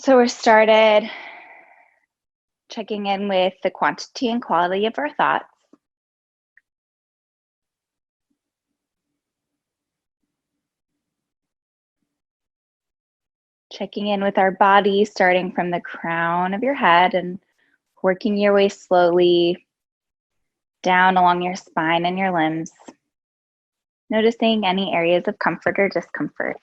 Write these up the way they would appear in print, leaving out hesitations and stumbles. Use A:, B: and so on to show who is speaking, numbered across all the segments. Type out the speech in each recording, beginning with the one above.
A: So we're started checking in with the quantity and quality of our thoughts. Checking in with our body, starting from the crown of your head and working your way slowly down along your spine and your limbs. Noticing any areas of comfort or discomfort.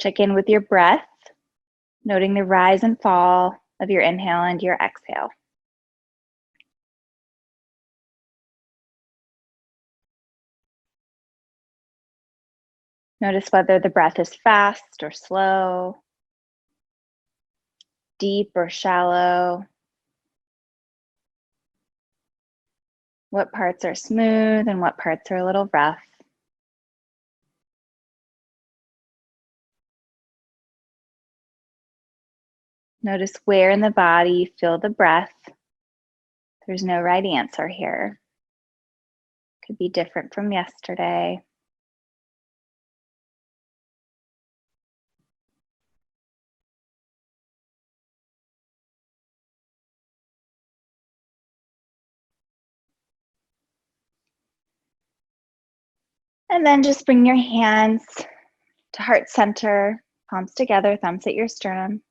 A: Check in with your breath, noting the rise and fall of your inhale and your exhale. Notice whether the breath is fast or slow, deep or shallow. What parts are smooth and what parts are a little rough. Notice where in the body you feel the breath. There's no right answer here. Could be different from yesterday. And then just bring your hands to heart center, palms together, thumbs at your sternum.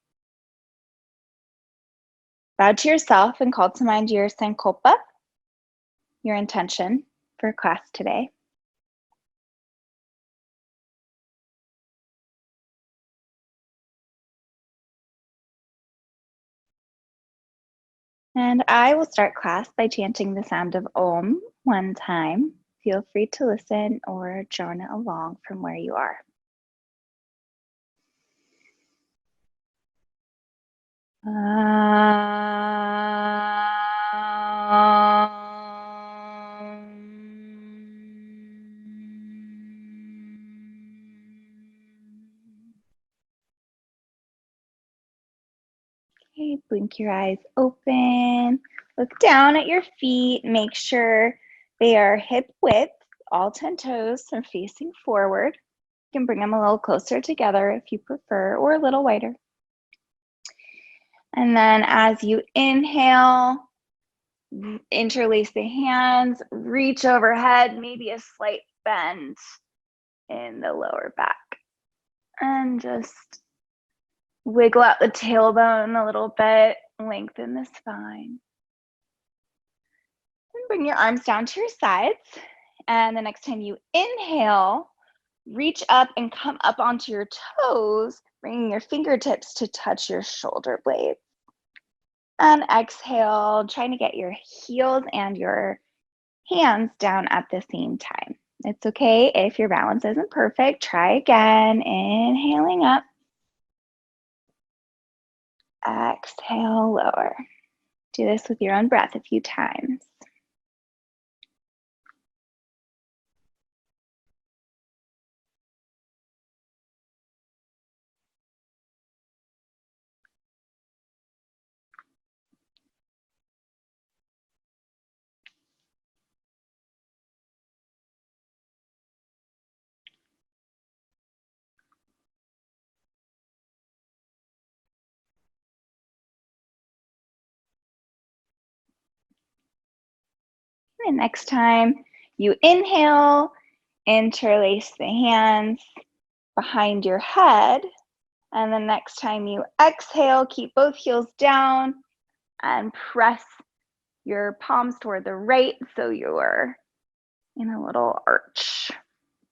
A: Bow to yourself and call to mind your sankalpa, your intention for class today. And I will start class by chanting the sound of Om one time. Feel free to listen or join along from where you are. Okay, blink your eyes open. Look down at your feet. Make sure they are hip width. All 10 toes are facing forward. You can bring them a little closer together if you prefer, or a little wider. And then as you inhale, interlace the hands, reach overhead, maybe a slight bend in the lower back. And just wiggle out the tailbone a little bit, lengthen the spine. And bring your arms down to your sides. And the next time you inhale, reach up and come up onto your toes, bringing your fingertips to touch your shoulder blades. And exhale, trying to get your heels and your hands down at the same time. It's okay if your balance isn't perfect. Try again, inhaling up. Exhale, lower. Do this with your own breath a few times. And next time you inhale, interlace the hands behind your head. And the next time you exhale, keep both heels down and press your palms toward the right so you're in a little arch.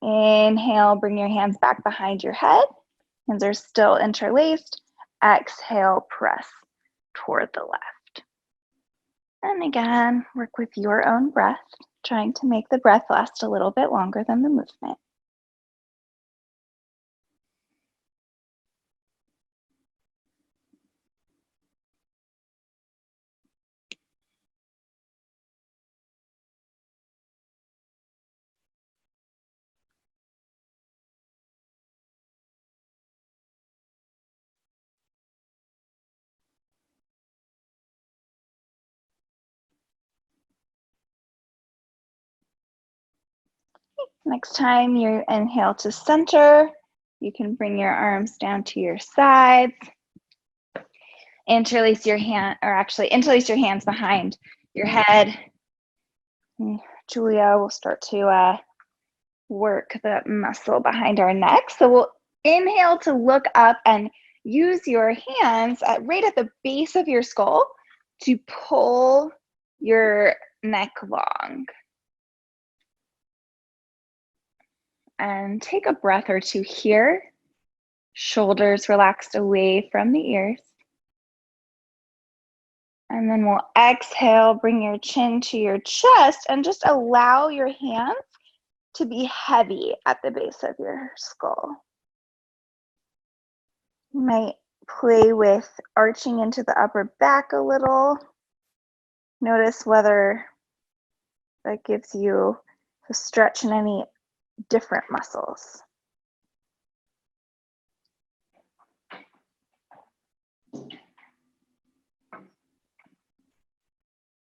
A: Inhale, bring your hands back behind your head. Hands are still interlaced. Exhale, press toward the left. And again, work with your own breath, trying to make the breath last a little bit longer than the movement. Next time you inhale to center, you can bring your arms down to your sides. Interlace your hands behind your head. Julia will start to work the muscle behind our neck. So we'll inhale to look up and use your hands right at the base of your skull to pull your neck long. And take a breath or two here. Shoulders relaxed away from the ears. And then we'll exhale, bring your chin to your chest and just allow your hands to be heavy at the base of your skull. You might play with arching into the upper back a little. Notice whether that gives you a stretch in any different muscles.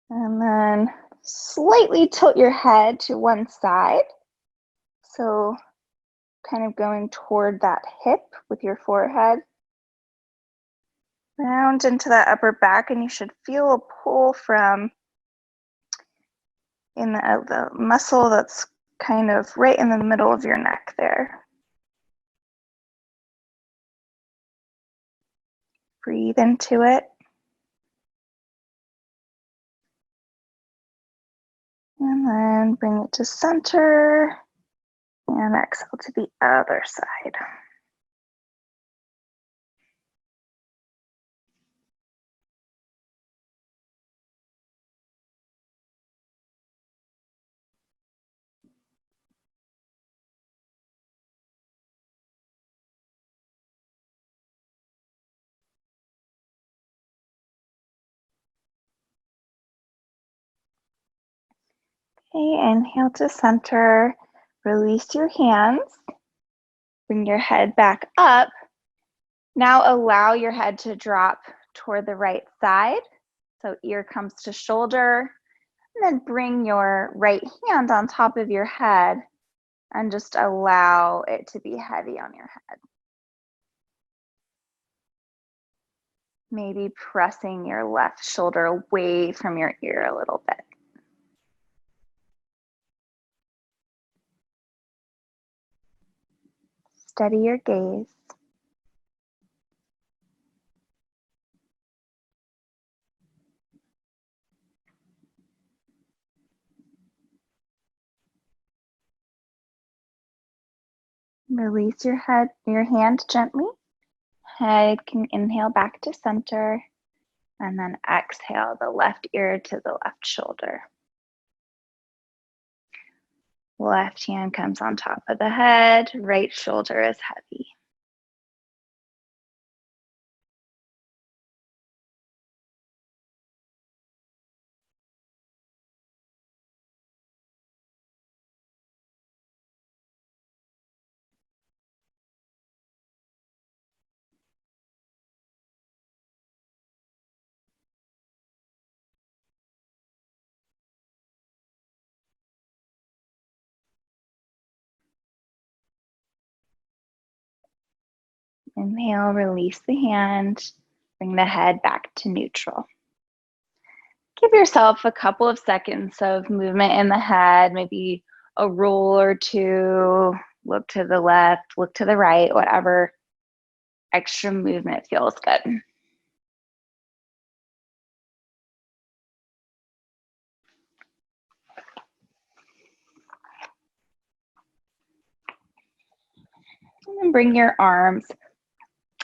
A: And then slightly tilt your head to one side. So kind of going toward that hip with your forehead. Round into that upper back, and you should feel a pull from in the muscle that's kind of right in the middle of your neck there. Breathe into it. And then bring it to center and exhale to the other side. Okay, inhale to center. Release your hands. Bring your head back up. Now allow your head to drop toward the right side. So ear comes to shoulder. And then bring your right hand on top of your head and just allow it to be heavy on your head. Maybe pressing your left shoulder away from your ear a little bit. Steady your gaze. Release your hand gently. Head can inhale back to center, and then exhale the left ear to the left shoulder. Left hand comes on top of the head, right shoulder is heavy. Inhale, release the hand, bring the head back to neutral. Give yourself a couple of seconds of movement in the head, maybe a roll or two, look to the left, look to the right, whatever extra movement feels good. And then bring your arms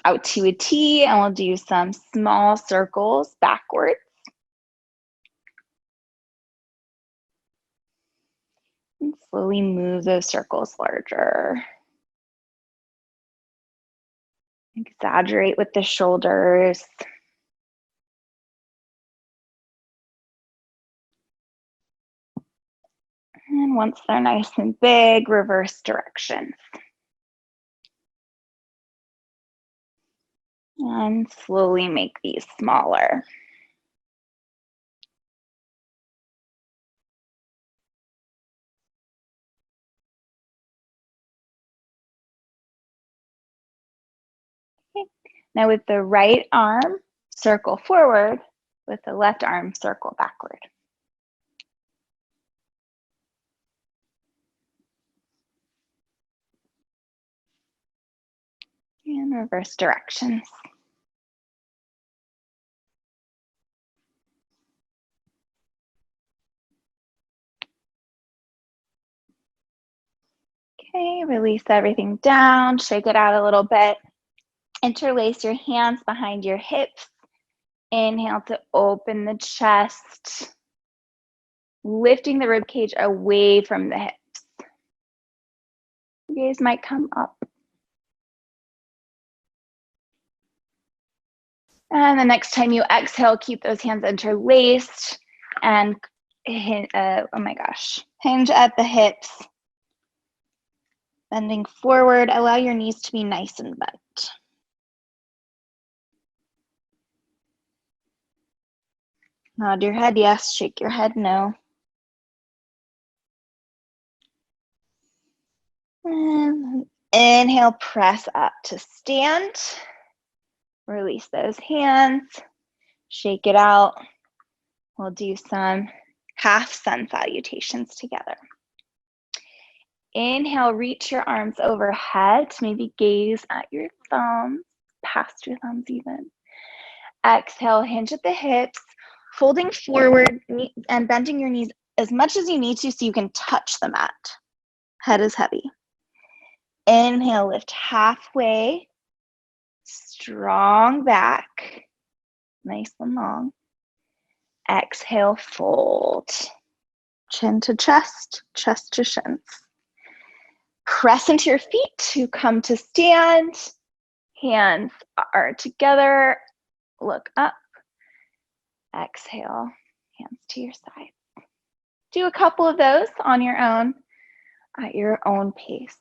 A: out to a T, and we'll do some small circles backwards. And slowly move those circles larger. Exaggerate with the shoulders. And once they're nice and big, reverse directions. And slowly make these smaller. Now with the right arm, circle forward. With the left arm, circle backward. And reverse directions. Okay, release everything down, shake it out a little bit. Interlace your hands behind your hips. Inhale to open the chest, lifting the rib cage away from the hips. You gaze might come up. And the next time you exhale, keep those hands interlaced and hinge at the hips. Bending forward, allow your knees to be nice and bent. Nod your head yes, shake your head no. And inhale, press up to stand. Release those hands, shake it out. We'll do some half sun salutations together. Inhale, reach your arms overhead, maybe gaze at your thumbs, past your thumbs even. Exhale, hinge at the hips, folding forward and bending your knees as much as you need to so you can touch the mat. Head is heavy. Inhale, lift halfway, strong back, nice and long. Exhale, fold. Chin to chest, chest to shins. Press into your feet to come to stand. Hands are together. Look up. Exhale, hands to your side. Do a couple of those on your own, at your own pace.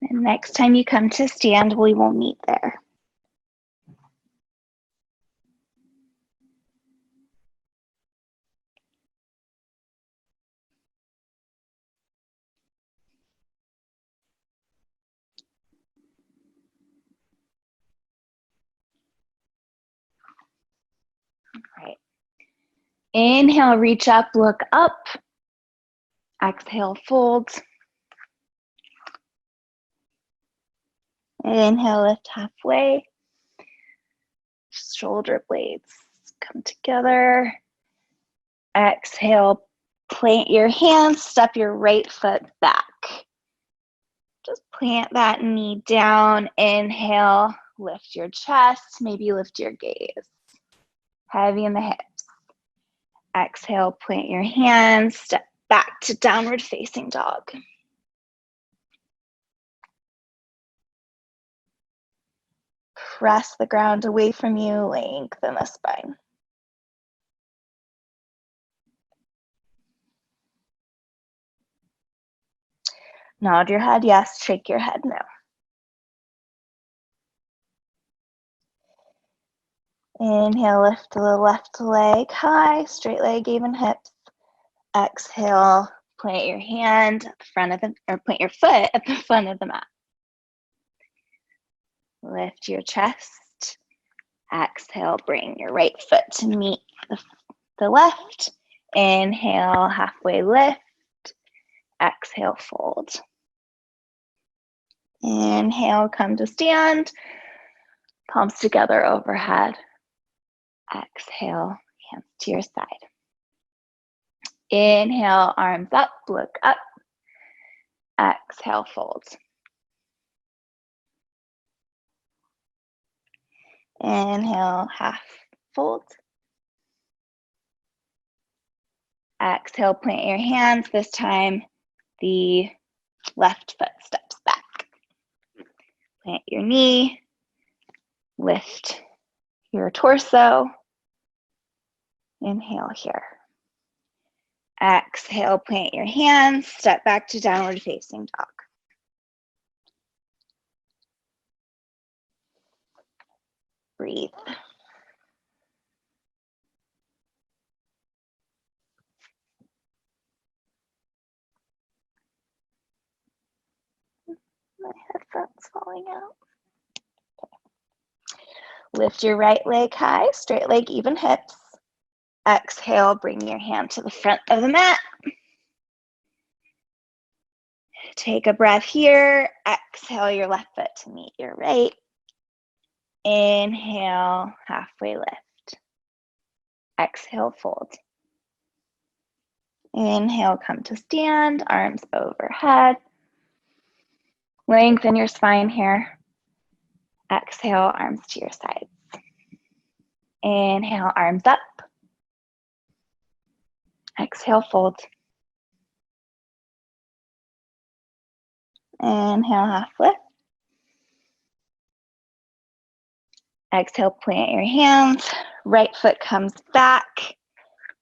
A: And next time you come to stand, we will meet there. All right. Inhale, reach up, look up. Exhale, fold. Inhale, lift halfway. Shoulder blades come together. Exhale, plant your hands, step your right foot back. Just plant that knee down. Inhale, lift your chest, maybe lift your gaze. Heavy in the hips. Exhale, plant your hands, step back to downward facing dog. Press the ground away from you, lengthen the spine. Nod your head yes, shake your head no. Inhale, lift the left leg high, straight leg, even hips. Exhale, plant your hand at the front of plant your foot at the front of the mat. Lift your chest. Exhale, bring your right foot to meet the left. Inhale, halfway lift. Exhale, fold. Inhale, come to stand. Palms together overhead. Exhale, hands to your side. Inhale, arms up, look up. Exhale, fold. Inhale, half fold. Exhale, plant your hands. This time, the left foot steps back. Plant your knee. Lift your torso. Inhale here. Exhale, plant your hands. Step back to downward facing dog. Breathe. My headphone's falling out. Lift your right leg high, straight leg, even hips. Exhale, bring your hand to the front of the mat. Take a breath here. Exhale your left foot to meet your right. Inhale, halfway lift. Exhale, fold. Inhale, come to stand, arms overhead. Lengthen your spine here. Exhale, arms to your sides. Inhale, arms up. Exhale, fold. Inhale, half lift. Exhale, plant your hands. Right foot comes back.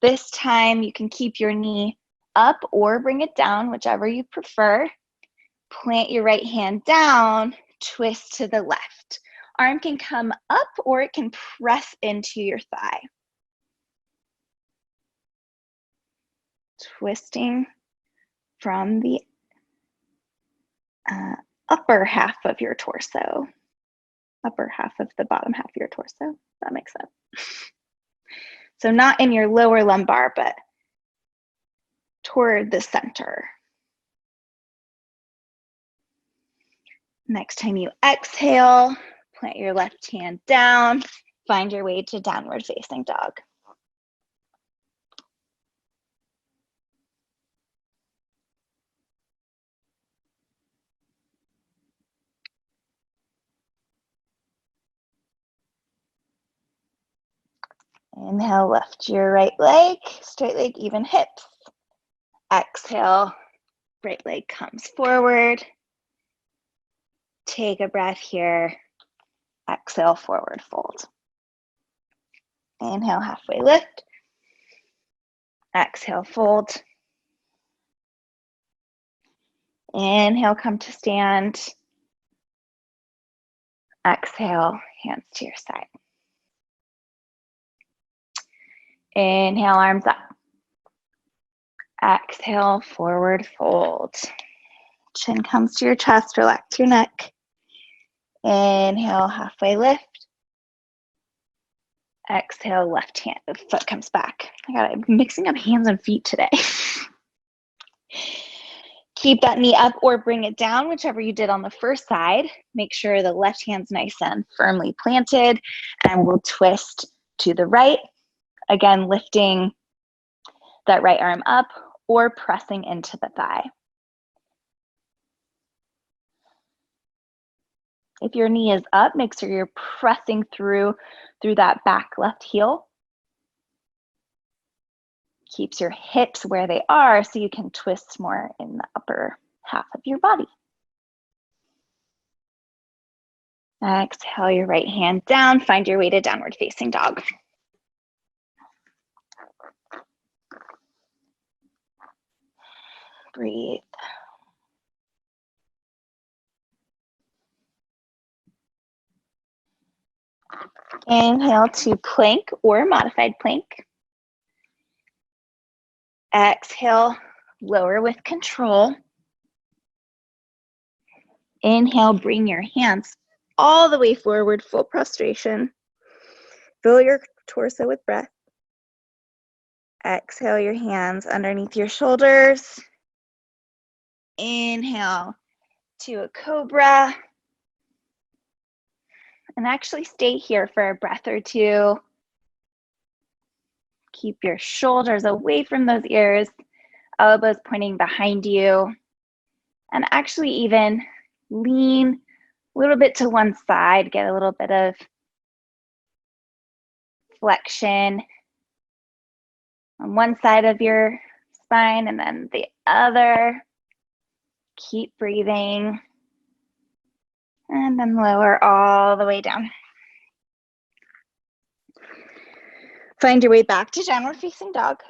A: This time you can keep your knee up or bring it down, whichever you prefer. Plant your right hand down, twist to the left. Arm can come up or it can press into your thigh. Twisting from the upper half of your torso. Upper half of the bottom half of your torso. That makes sense. So not in your lower lumbar, but toward the center. Next time you exhale, plant your left hand down, find your way to downward facing dog. Inhale, lift your right leg, straight leg, even hips. Exhale, right leg comes forward. Take a breath here. Exhale, forward fold. Inhale, halfway lift. Exhale, fold. Inhale, come to stand. Exhale, hands to your side. Inhale, arms up. Exhale, forward fold. Chin comes to your chest, relax your neck. Inhale, halfway lift. Exhale, left hand, the foot comes back. I'm mixing up hands and feet today. Keep that knee up or bring it down, whichever you did on the first side. Make sure the left hand's nice and firmly planted, and we'll twist to the right. Again, lifting that right arm up or pressing into the thigh. If your knee is up, make sure you're pressing through that back left heel. Keeps your hips where they are so you can twist more in the upper half of your body. Exhale your right hand down, find your way to downward facing dog. Breathe. Inhale to plank or modified plank. Exhale, lower with control. Inhale, bring your hands all the way forward, full prostration. Fill your torso with breath. Exhale your hands underneath your shoulders. Inhale to a cobra. And actually stay here for a breath or two. Keep your shoulders away from those ears, elbows pointing behind you. And actually even lean a little bit to one side, get a little bit of flexion on one side of your spine and then the other. Keep breathing. And then lower all the way down. Find your way back to downward facing dog.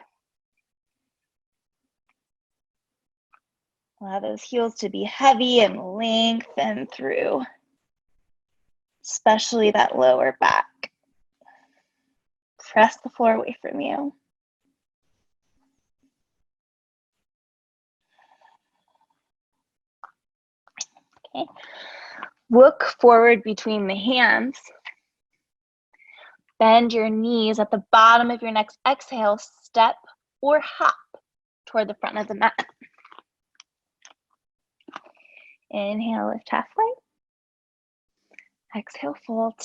A: Allow those heels to be heavy and lengthen through, especially that lower back. Press the floor away from you. Okay. Look forward between the hands. Bend your knees at the bottom of your next exhale. Step or hop toward the front of the mat. Inhale, lift halfway. Exhale, fold.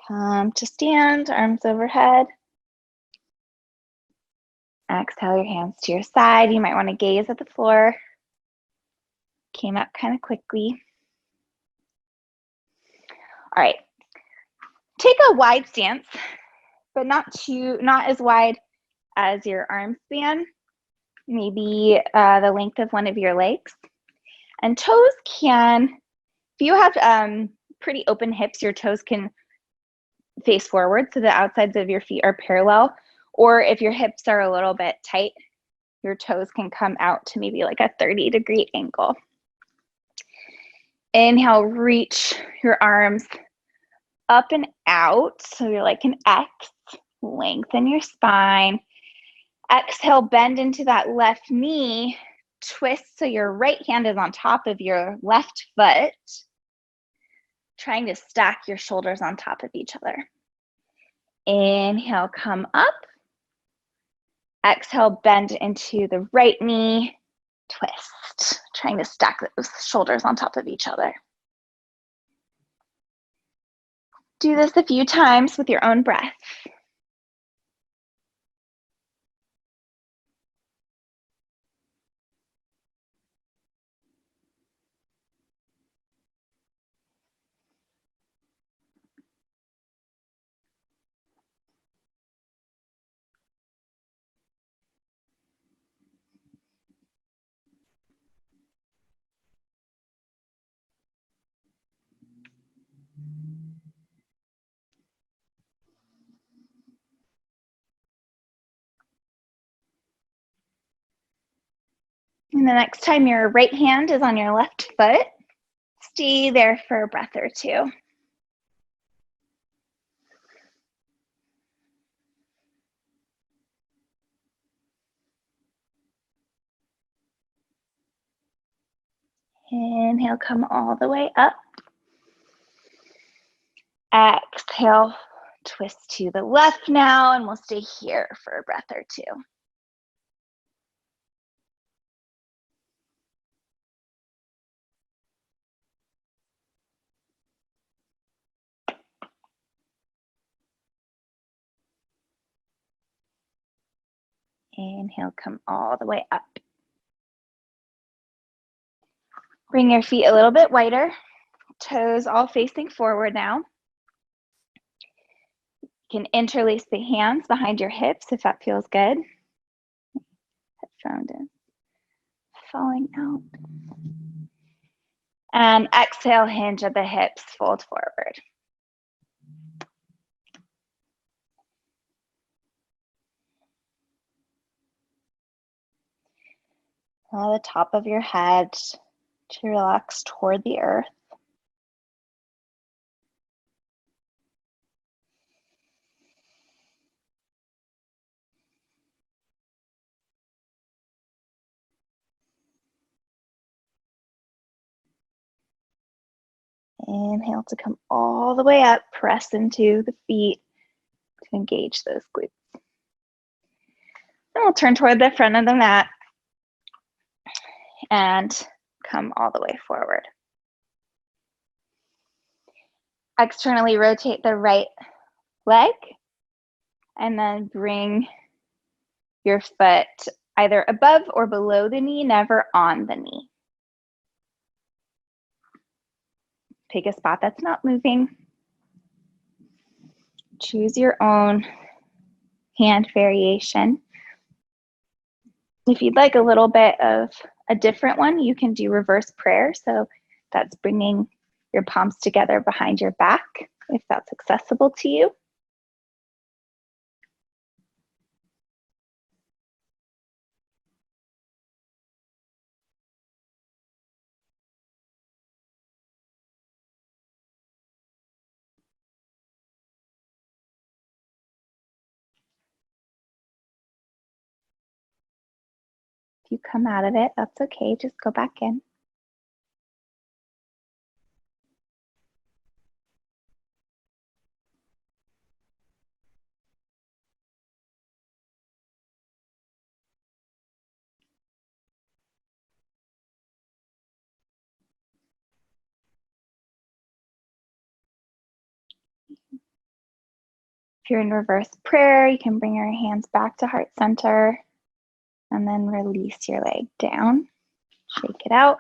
A: Come to stand, arms overhead. Exhale your hands to your side. You might want to gaze at the floor. Came up kind of quickly. All right. Take a wide stance, but not as wide as your arm span. Maybe the length of one of your legs. And toes can, if you have pretty open hips, your toes can face forward so the outsides of your feet are parallel. Or if your hips are a little bit tight, your toes can come out to maybe like a 30-degree angle. Inhale, reach your arms up and out. So you're like an X. Lengthen your spine. Exhale, bend into that left knee. Twist so your right hand is on top of your left foot. Trying to stack your shoulders on top of each other. Inhale, come up. Exhale, bend into the right knee. Twist. Trying to stack those shoulders on top of each other. Do this a few times with your own breath. And the next time your right hand is on your left foot, stay there for a breath or two. Inhale, come all the way up. Exhale, twist to the left now, and we'll stay here for a breath or two. Inhale, come all the way up. Bring your feet a little bit wider, toes all facing forward now. You can interlace the hands behind your hips if that feels good. Head found in, falling out. And exhale, hinge at the hips, fold forward. Allow the top of your head to relax toward the earth. Inhale to come all the way up, press into the feet to engage those glutes. Then we'll turn toward the front of the mat and come all the way forward. Externally rotate the right leg, and then bring your foot either above or below the knee, never on the knee. Pick a spot that's not moving. Choose your own hand variation. If you'd like a little bit of a different one, you can do reverse prayer. So that's bringing your palms together behind your back, if that's accessible to you. If you come out of it, that's okay, just go back in. If you're in reverse prayer, you can bring your hands back to heart center and then release your leg down. Shake it out.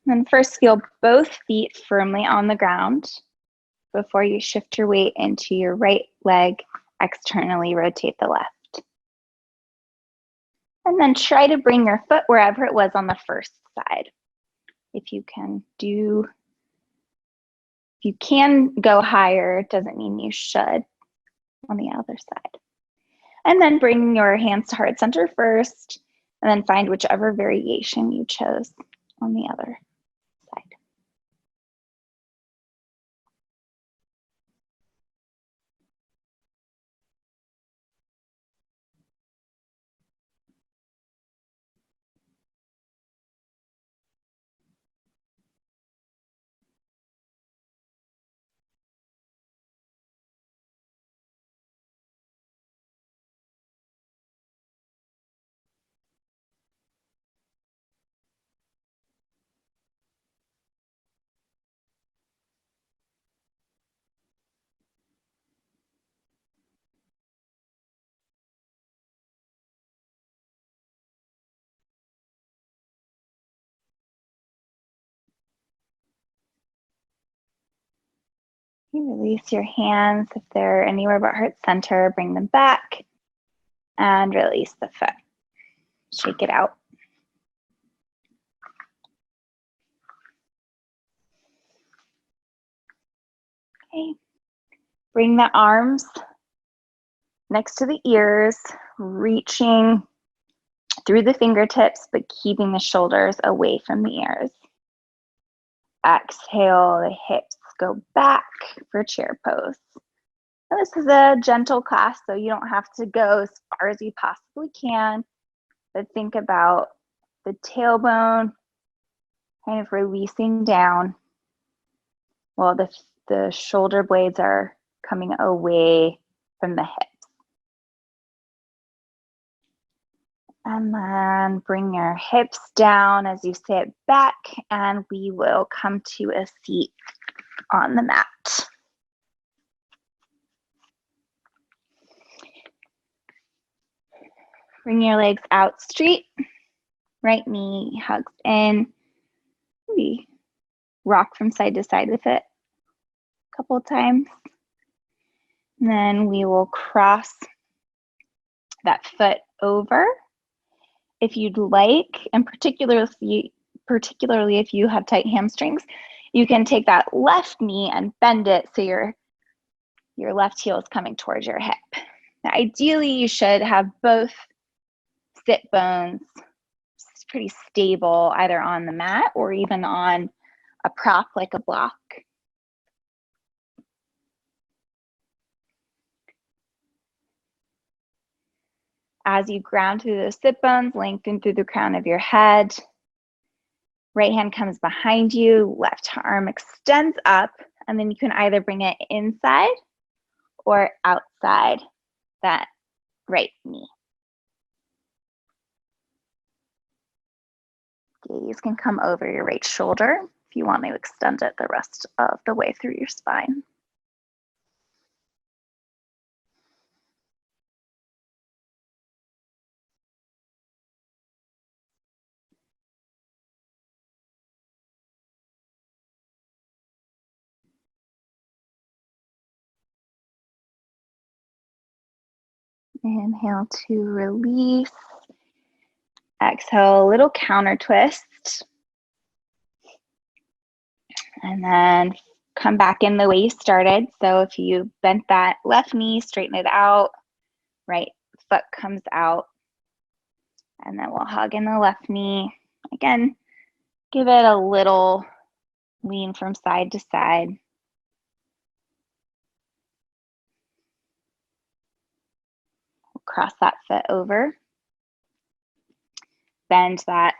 A: Then first feel both feet firmly on the ground before you shift your weight into your right leg, externally rotate the left. And then try to bring your foot wherever it was on the first side. If you can go higher, it doesn't mean you should on the other side. And then bring your hands to heart center first, and then find whichever variation you chose on the other side. You release your hands if they're anywhere but heart center, bring them back and release the foot. Shake it out. Okay. Bring the arms next to the ears, reaching through the fingertips, but keeping the shoulders away from the ears. Exhale, the hips go back for chair pose. Now, this is a gentle class, so you don't have to go as far as you possibly can, but think about the tailbone kind of releasing down while the shoulder blades are coming away from the hips. And then bring your hips down as you sit back, and we will come to a seat on the mat. Bring your legs out straight. Right knee hugs in. Maybe rock from side to side with it a couple of times. And then we will cross that foot over. If you'd like, and particularly if you have tight hamstrings, you can take that left knee and bend it so your left heel is coming towards your hip. Now, ideally, you should have both sit bones pretty stable, either on the mat or even on a prop like a block. As you ground through those sit bones, lengthen through the crown of your head. Right hand comes behind you, left arm extends up, and then you can either bring it inside or outside that right knee. Gaze can come over your right shoulder. if you want to extend it the rest of the way through your spine. Inhale to release. Exhale, a little counter twist. And then come back in the way you started. So if you bent that left knee, straighten it out, right foot comes out. And then we'll hug in the left knee. Again, give it a little lean from side to side. Cross that foot over. Bend that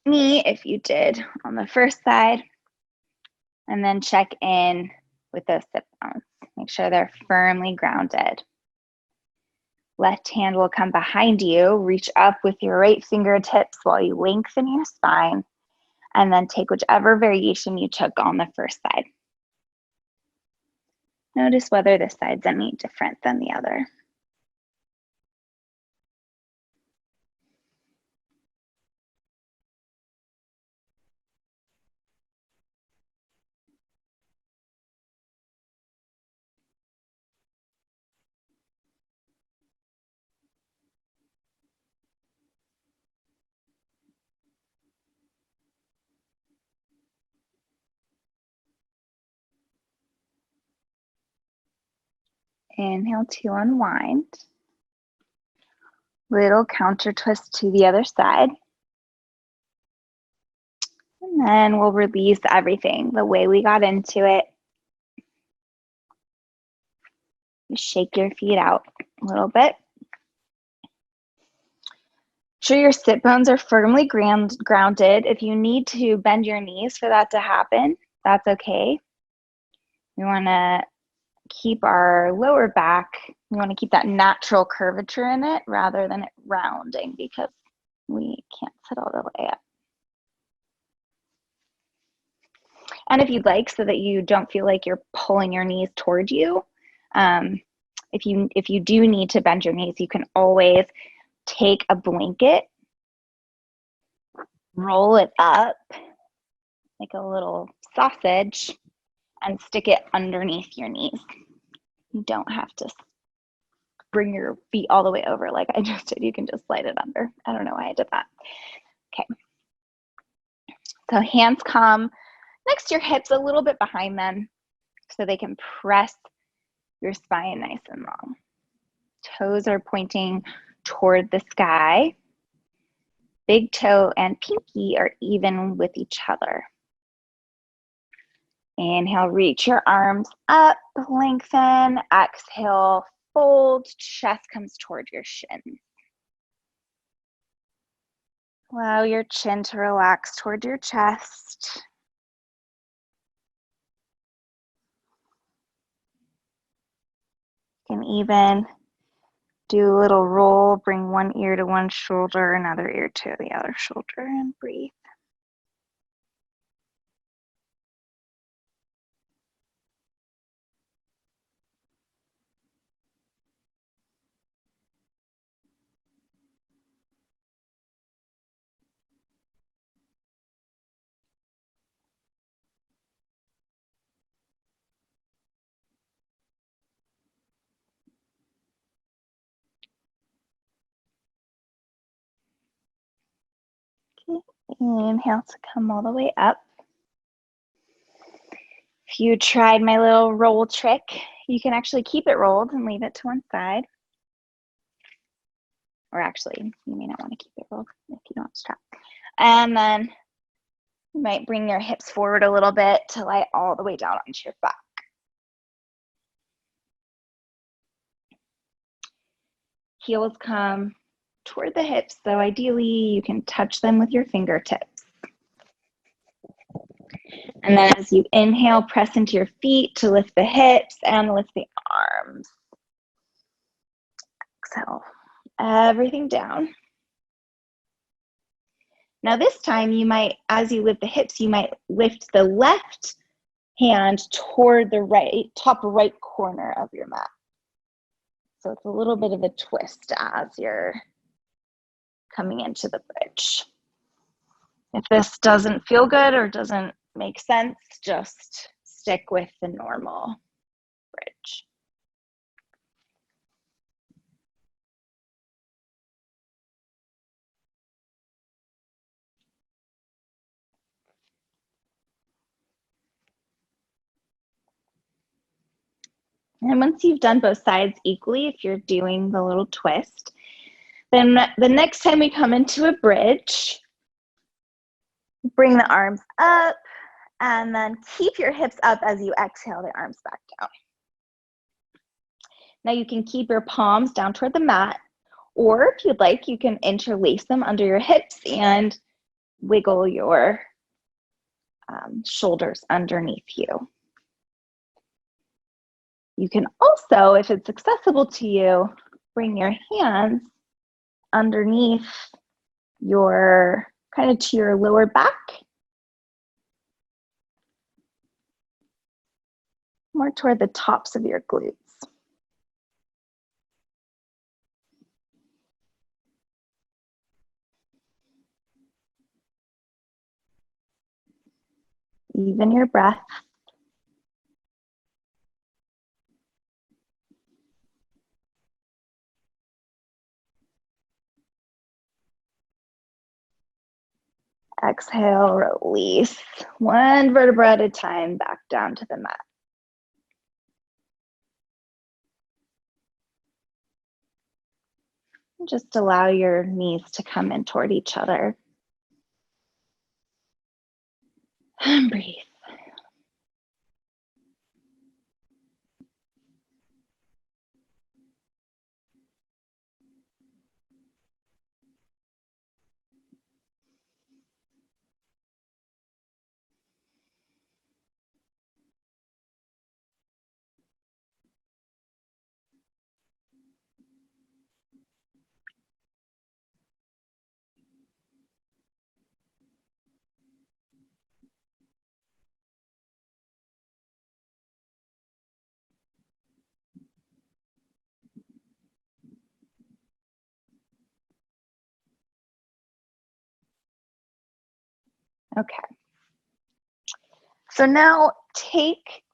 A: knee if you did on the first side. And then check in with those sit bones. Make sure they're firmly grounded. Left hand will come behind you. Reach up with your right fingertips while you lengthen your spine. And then take whichever variation you took on the first side. Notice whether this side's any different than the other. Inhale to unwind. Little counter twist to the other side. And then we'll release everything the way we got into it. Shake your feet out a little bit. Make sure your sit bones are firmly grounded. If you need to bend your knees for that to happen, that's okay. We want to keep our lower back, we want to keep that natural curvature in it rather than it rounding because we can't sit all the way up. And if you'd like, so that you don't feel like you're pulling your knees toward you, if you do need to bend your knees, you can always take a blanket, roll it up like a little sausage, and stick it underneath your knees. You don't have to bring your feet all the way over like I just did. You can just slide it under. I don't know why I did that. Okay. So hands come next to your hips, a little bit behind them so they can press your spine nice and long. Toes are pointing toward the sky. Big toe and pinky are even with each other. Inhale, reach your arms up, lengthen. Exhale, fold, chest comes toward your shin. Allow your chin to relax toward your chest. You can even do a little roll, bring one ear to one shoulder, another ear to the other shoulder, and breathe. Okay. Inhale to come all the way up. If you tried my little roll trick, you can actually keep it rolled and leave it to one side. Or actually, you may not want to keep it rolled if you don't want to try. And then you might bring your hips forward a little bit to lie all the way down onto your back. Heels come toward the hips, so ideally you can touch them with your fingertips. And then as you inhale, press into your feet to lift the hips and lift the arms. Exhale everything down. Now this time you might, as you lift the hips, you might lift the left hand toward the right, top right corner of your mat. So it's a little bit of a twist as you're coming into the bridge. If this doesn't feel good or doesn't make sense, just stick with the normal bridge. And once you've done both sides equally, if you're doing the little twist, then the next time we come into a bridge, bring the arms up and then keep your hips up as you exhale the arms back down. Now you can keep your palms down toward the mat, or if you'd like, you can interlace them under your hips and wiggle your shoulders underneath you. You can also, if it's accessible to you, bring your hands underneath your, kind of to your lower back, more toward the tops of your glutes. Even your breath. Exhale, release. One vertebra at a time, back down to the mat. Just allow your knees to come in toward each other. And breathe. Okay. So now take,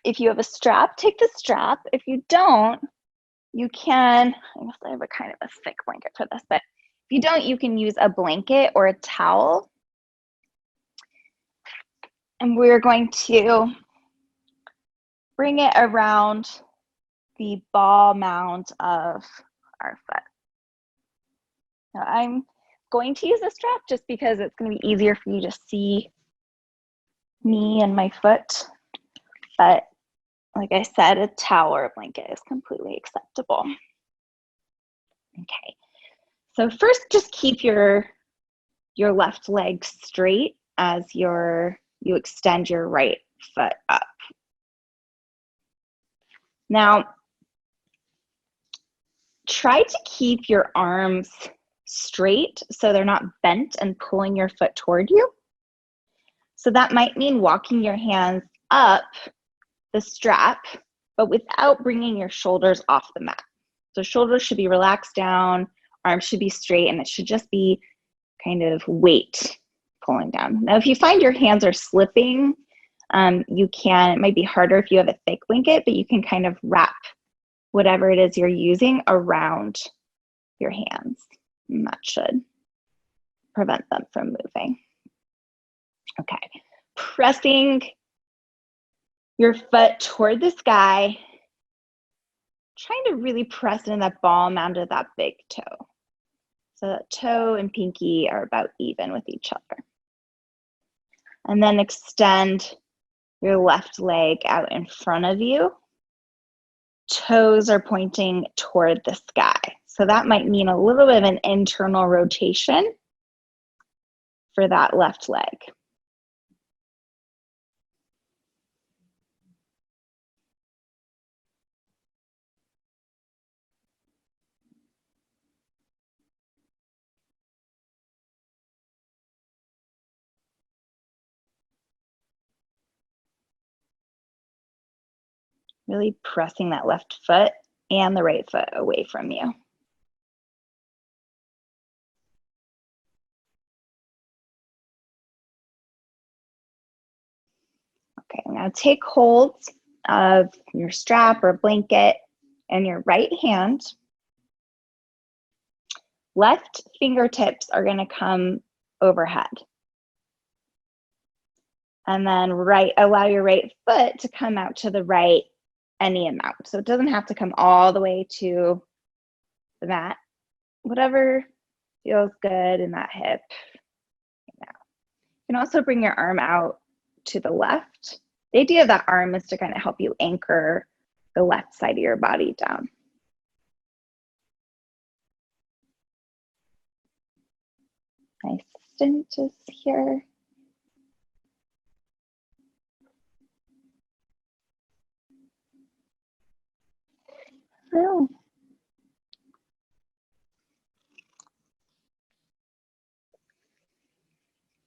A: if you have a strap, take the strap. If you don't, you can, I guess I have a kind of a thick blanket for this, but if you don't, you can use a blanket or a towel. And we're going to bring it around the ball mound of our foot. Now I'm going to use a strap just because it's going to be easier for you to see me and my foot. But like I said, a towel or a blanket is completely acceptable. Okay, so first just keep your left leg straight as you extend your right foot up. Now, try to keep your arms straight so they're not bent and pulling your foot toward you. So that might mean walking your hands up the strap, but without bringing your shoulders off the mat. So shoulders should be relaxed down, arms should be straight, and it should just be kind of weight pulling down. Now, if you find your hands are slipping, it might be harder if you have a thick blanket, but you can kind of wrap whatever it is you're using around your hands. And that should prevent them from moving. Okay, pressing your foot toward the sky, trying to really press in that ball mound of that big toe. So that toe and pinky are about even with each other. And then extend your left leg out in front of you. Toes are pointing toward the sky. So that might mean a little bit of an internal rotation for that left leg. Really pressing that left foot and the right foot away from you. Okay, now take hold of your strap or blanket in your right hand. Left fingertips are going to come overhead. And then allow your right foot to come out to the right any amount. So it doesn't have to come all the way to the mat. Whatever feels good in that hip. Now, you can also bring your arm out to the left. The idea of that arm is to kind of help you anchor the left side of your body down. My assistant is here. Oh.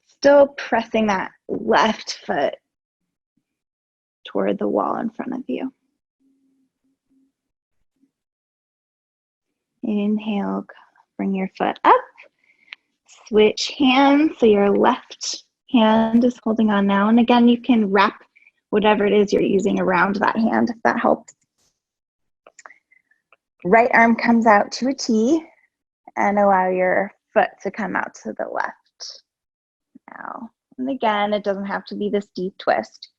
A: Still pressing that left foot toward the wall in front of you. Inhale, bring your foot up. Switch hands, so your left hand is holding on now. And again, you can wrap whatever it is you're using around that hand, if that helps. Right arm comes out to a T, and allow your foot to come out to the left now. And again, it doesn't have to be this deep twist.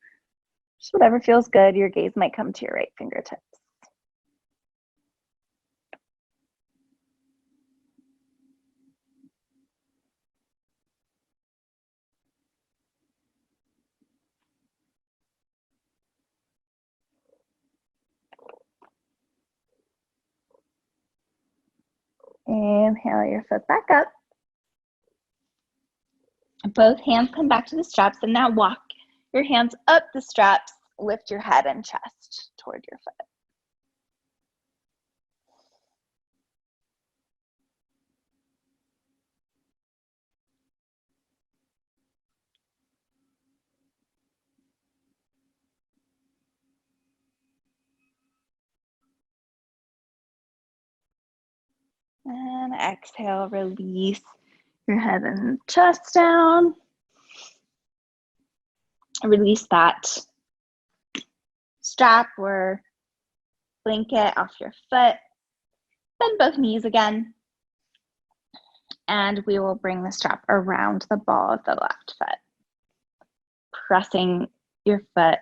A: Just whatever feels good. Your gaze might come to your right fingertips. Inhale your foot back up. Both hands come back to the straps, and now walk your hands up the straps. Lift your head and chest toward your foot. And exhale, release your head and chest down. Release that strap or blanket off your foot. Bend both knees again. And we will bring the strap around the ball of the left foot, pressing your foot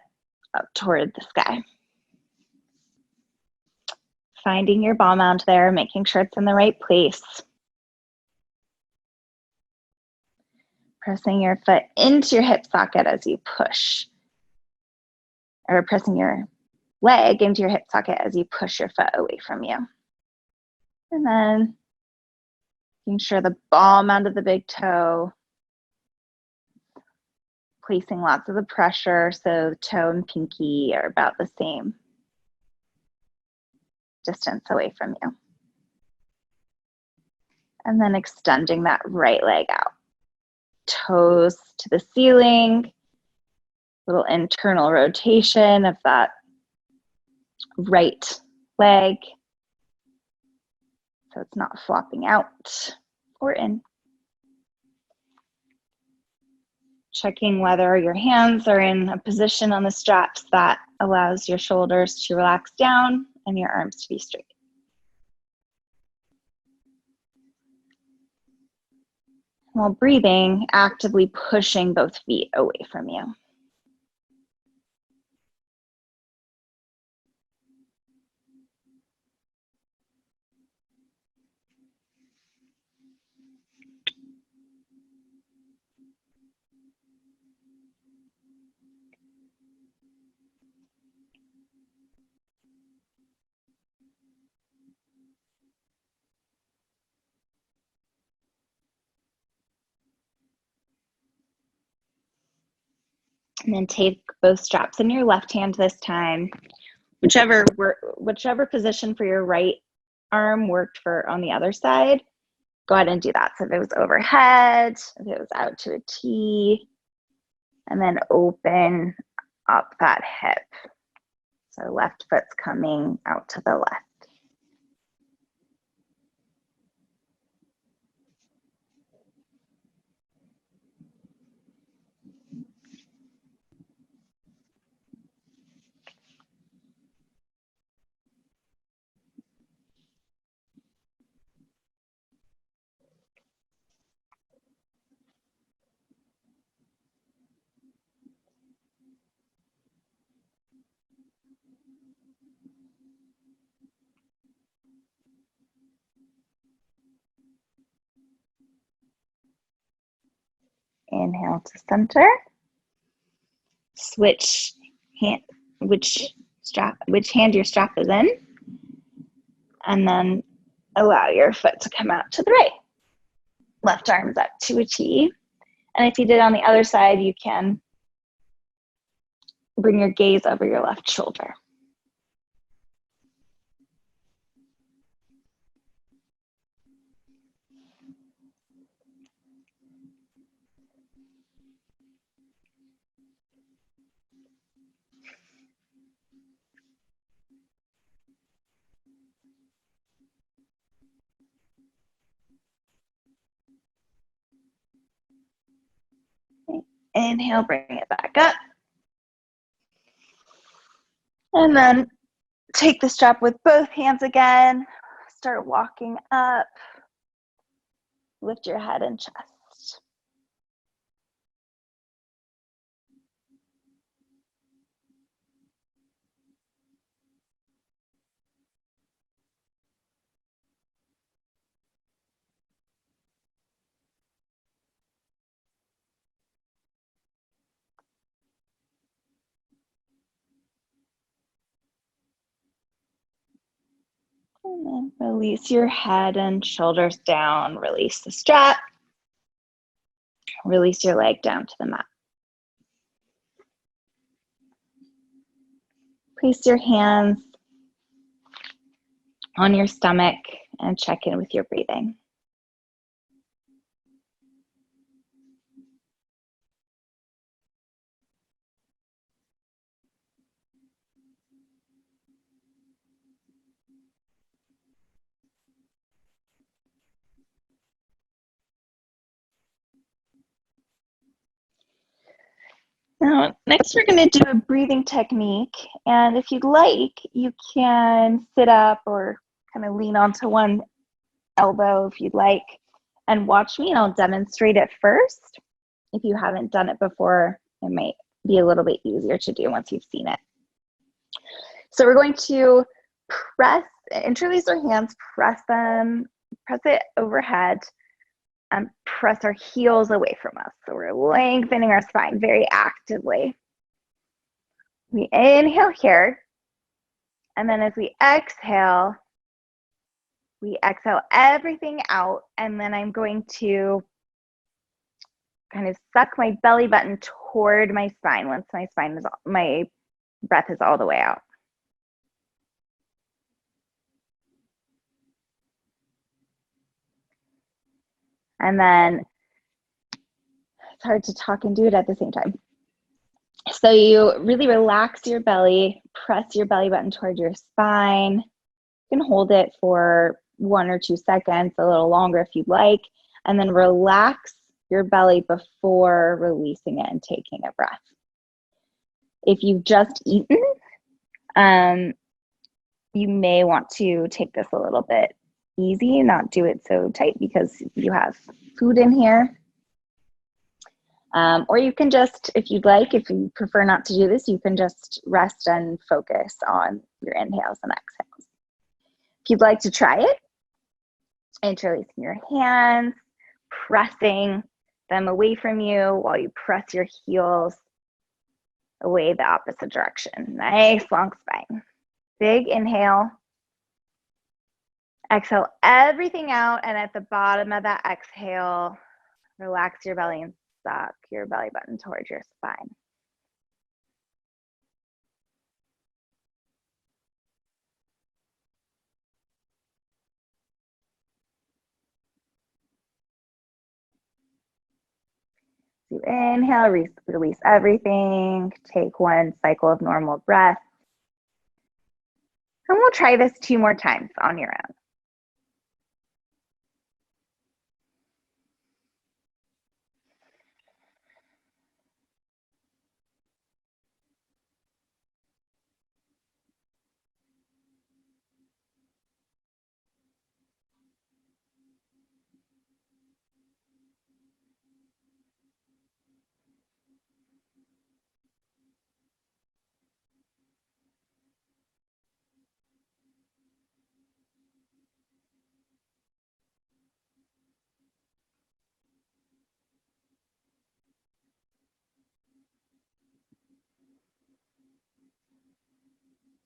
A: up toward the sky. Finding your ball mount there, making sure it's in the right place. Pressing your foot into your hip socket as you push, or pressing your leg into your hip socket as you push your foot away from you. And then making sure the ball mount of the big toe, placing lots of the pressure so the toe and pinky are about the same distance away from you. And then extending that right leg out. Toes to the ceiling, little internal rotation of that right leg so it's not flopping out or in. Checking whether your hands are in a position on the straps that allows your shoulders to relax down and your arms to be straight. While breathing, actively pushing both feet away from you. And then take both straps in your left hand this time. Whichever position for your right arm worked for on the other side, go ahead and do that. So if it was overhead, if it was out to a T, and then open up that hip. So left foot's coming out to the left. Inhale to center. Switch hand, which hand your strap is in, and then allow your foot to come out to the right. Left arm's up to a T. And if you did on the other side, you can bring your gaze over your left shoulder. Inhale, bring it back up. And then take the strap with both hands again. Start walking up. Lift your head and chest. And then release your head and shoulders down. Release the strap. Release your leg down to the mat. Place your hands on your stomach and check in with your breathing. Now, next we're going to do a breathing technique, and if you'd like, you can sit up or kind of lean onto one elbow if you'd like, and watch me, and I'll demonstrate it first. If you haven't done it before, it might be a little bit easier to do once you've seen it. So we're going to interlace our hands, press it overhead, and press our heels away from us. So we're lengthening our spine very actively. We inhale here, and then as we exhale everything out, and then I'm going to kind of suck my belly button toward my spine once my breath is all the way out. And then it's hard to talk and do it at the same time. So you really relax your belly, press your belly button toward your spine. You can hold it for 1 or 2 seconds, a little longer if you'd like, and then relax your belly before releasing it and taking a breath. If you've just eaten, you may want to take this a little bit easy, not do it so tight because you have food in here. Or you can just, if you'd like, if you prefer not to do this, you can just rest and focus on your inhales and exhales. If you'd like to try it, interlacing your hands, pressing them away from you while you press your heels away the opposite direction. Nice long spine. Big inhale. Exhale everything out, and at the bottom of that exhale, relax your belly and suck your belly button towards your spine. So inhale, release everything. Take 1 cycle of normal breath. And we'll try this 2 more times on your own.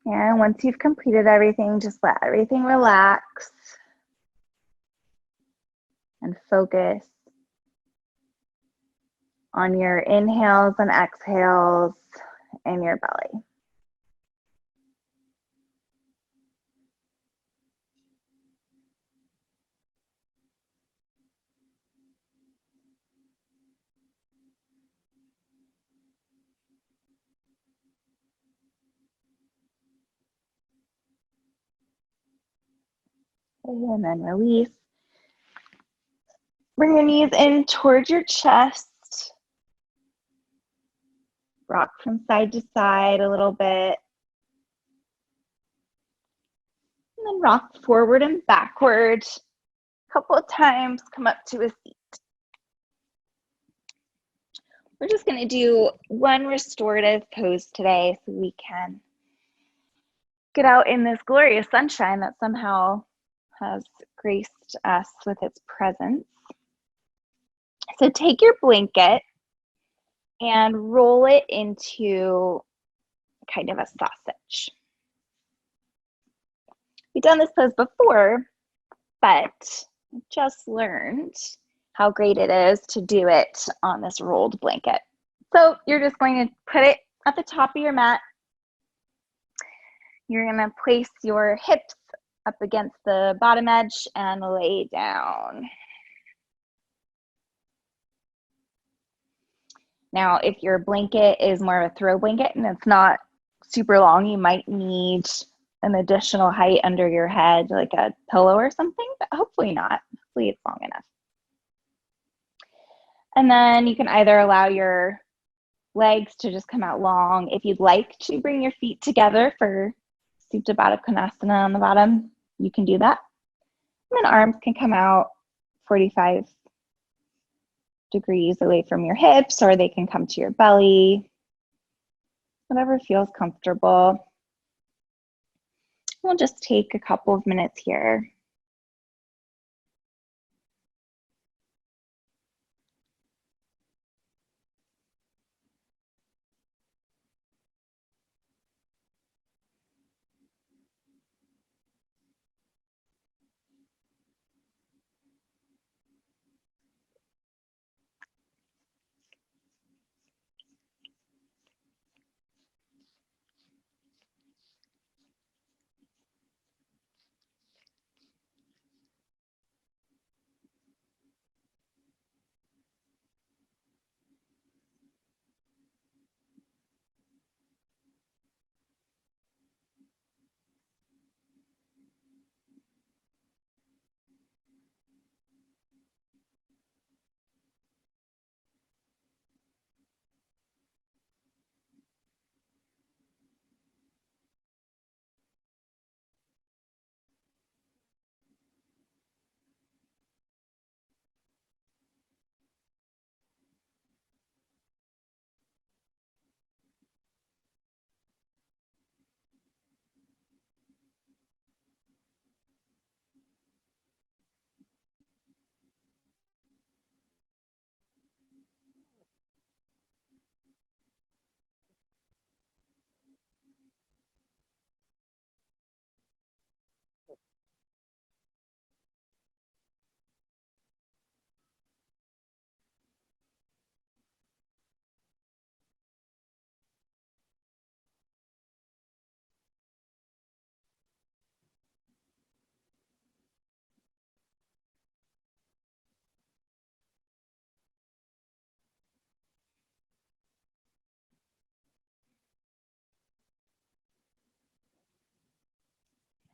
A: And once you've completed everything, just let everything relax and focus on your inhales and exhales in your belly. And then release. Bring your knees in towards your chest. Rock from side to side a little bit. And then rock forward and backward a couple of times. Come up to a seat. We're just going to do one restorative pose today so we can get out in this glorious sunshine that somehow has graced us with its presence. So take your blanket and roll it into kind of a sausage. We've done this pose before, but just learned how great it is to do it on this rolled blanket. So you're just going to put it at the top of your mat. You're going to place your hips up against the bottom edge and lay down. Now, if your blanket is more of a throw blanket and it's not super long, you might need an additional height under your head, like a pillow or something, but hopefully not. Hopefully it's long enough. And then you can either allow your legs to just come out long. If you'd like to bring your feet together for Supta Baddha Konasana on the bottom, you can do that. And then arms can come out 45 degrees away from your hips, or they can come to your belly, whatever feels comfortable. We'll just take a couple of minutes here.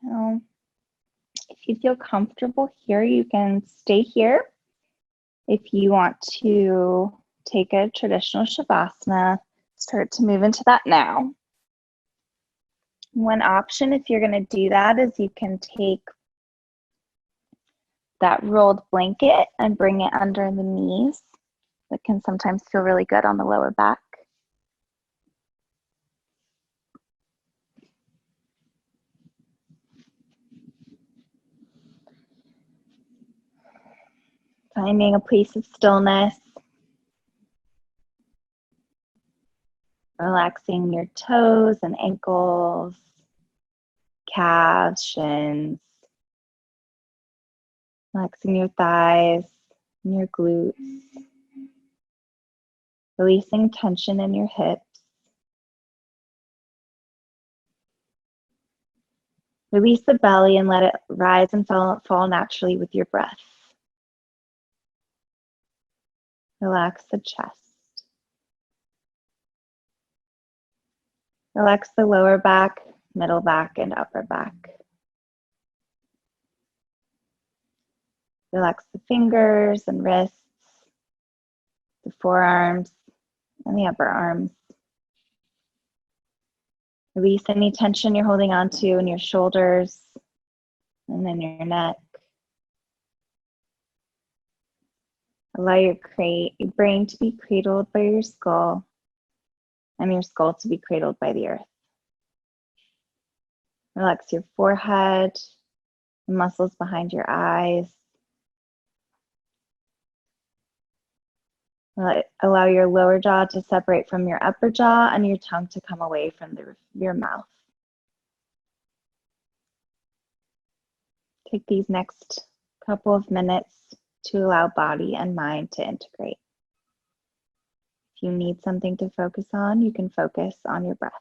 A: Now, if you feel comfortable here, you can stay here. If you want to take a traditional Shavasana, start to move into that now. One option, if you're going to do that, is you can take that rolled blanket and bring it under the knees. That can sometimes feel really good on the lower back. Finding a place of stillness. Relaxing your toes and ankles, calves, shins. Relaxing your thighs and your glutes. Releasing tension in your hips. Release the belly and let it rise and fall naturally with your breath. Relax the chest. Relax the lower back, middle back, and upper back. Relax the fingers and wrists, the forearms, and the upper arms. Release any tension you're holding on to in your shoulders and then your neck. Allow your brain to be cradled by your skull and your skull to be cradled by the earth. Relax your forehead, the muscles behind your eyes. Allow your lower jaw to separate from your upper jaw and your tongue to come away from your mouth. Take these next couple of minutes to allow body and mind to integrate. If you need something to focus on, you can focus on your breath.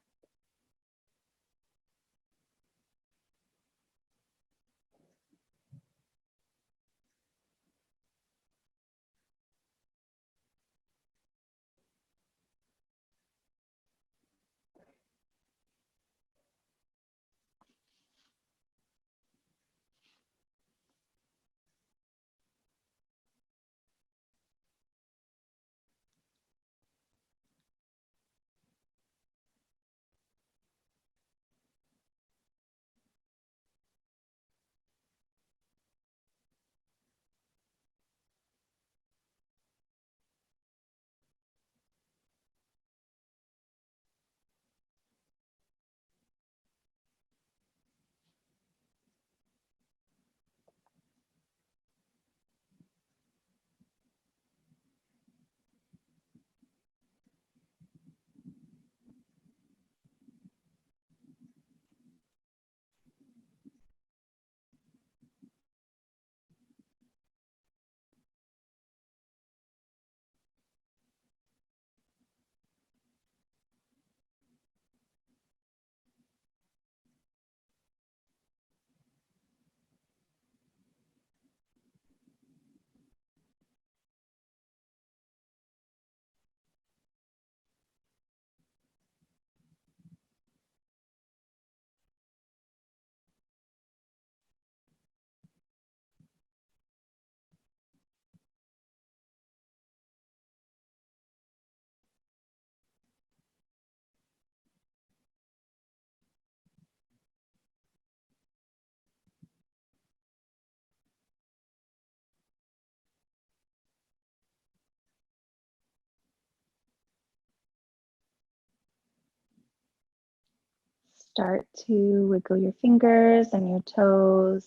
A: Start to wiggle your fingers and your toes.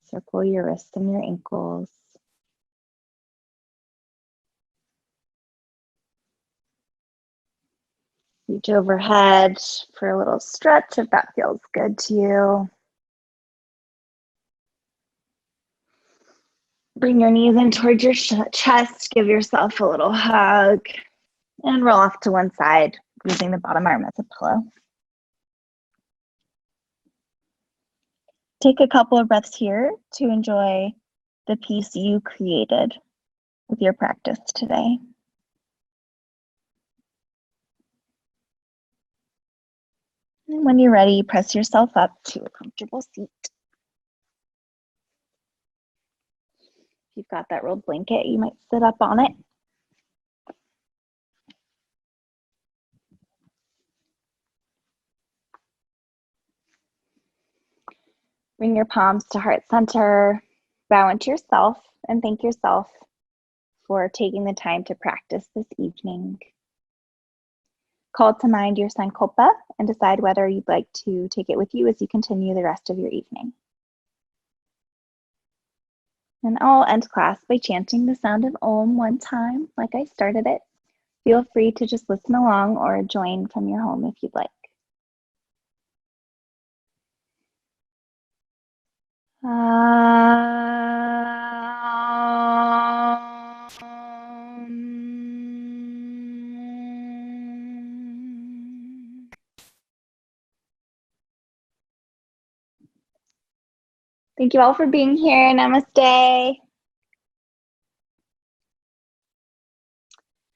A: Circle your wrists and your ankles. Reach overhead for a little stretch if that feels good to you. Bring your knees in towards your chest. Give yourself a little hug and roll off to one side using the bottom arm as a pillow. Take a couple of breaths here to enjoy the peace you created with your practice today. And when you're ready, press yourself up to a comfortable seat. If you've got that rolled blanket, you might sit up on it. Bring your palms to heart center, bow into yourself, and thank yourself for taking the time to practice this evening. Call to mind your sankalpa and decide whether you'd like to take it with you as you continue the rest of your evening. And I'll end class by chanting the sound of Om one time, like I started it. Feel free to just listen along or join from your home if you'd like. Thank you all for being here. Namaste.